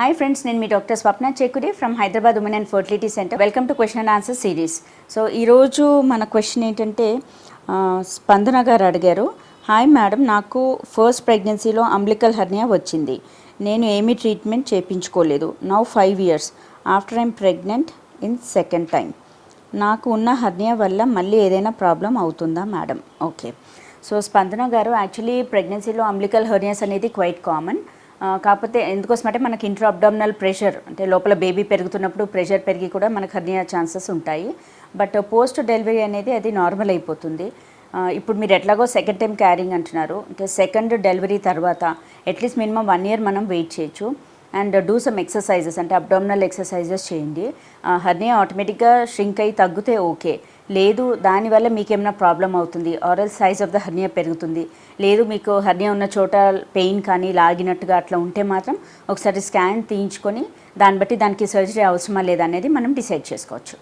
Hi friends, నేను మీ doctor Swapna Chekuri from Hyderabad women and fertility centre. Welcome to question and answer series. So ఈరోజు మన క్వశ్చన్ ఏంటంటే స్పందన గారు అడిగారు. హాయ్ మేడం, నాకు ఫస్ట్ ప్రెగ్నెన్సీలో అంబ్లికల్ హెర్నియా వచ్చింది. నేను ఏమీ ట్రీట్మెంట్ చేయించుకోలేదు. Now 5 years after I'm pregnant in second time. నాకు ఉన్న హెర్నియా వల్ల మళ్ళీ ఏదైనా ప్రాబ్లం అవుతుందా మేడం? ఓకే. సో స్పందన గారు, యాక్చువల్లీ ప్రెగ్నెన్సీలో అంబ్లికల్ హెర్నియాస్ అనేది క్వైట్ కామన్. కాకపోతే ఎందుకోసమంటే మనకి ఇంట్రా అబ్డామినల్ ప్రెషర్, అంటే లోపల బేబీ పెరుగుతున్నప్పుడు ప్రెషర్ పెరిగి కూడా మనకు హెర్నియా ఛాన్సెస్ ఉంటాయి. బట్ పోస్ట్ డెలివరీ అనేది అది నార్మల్ అయిపోతుంది. ఇప్పుడు మీరు ఎట్లాగో సెకండ్ టైం క్యారింగ్ అంటున్నారు, అంటే సెకండ్ డెలివరీ తర్వాత అట్లీస్ట్ మినిమం 1 year మనం వెయిట్ చేయొచ్చు. అండ్ డూ సమ్ ఎక్సర్సైజెస్, అంటే అబ్డామినల్ ఎక్సర్సైజెస్ చేయండి. హెర్నియా ఆటోమేటిక్గా ష్రింక్ అయి తగ్గితే ఓకే. లేదు దానివల్ల మీకు ఏమైనా ప్రాబ్లం అవుతుంది, aural size of the hernia పెరుగుతుంది, లేదు మీకు హెర్నియా ఉన్న చోట పెయిన్ కానీ లాగినట్టుగా అట్లా ఉంటే మాత్రం ఒకసారి స్కాన్ తీయించుకొని దాన్ని బట్టి దానికి సర్జరీ అవసరమా లేదా అనేది మనం డిసైడ్ చేసుకోవచ్చు.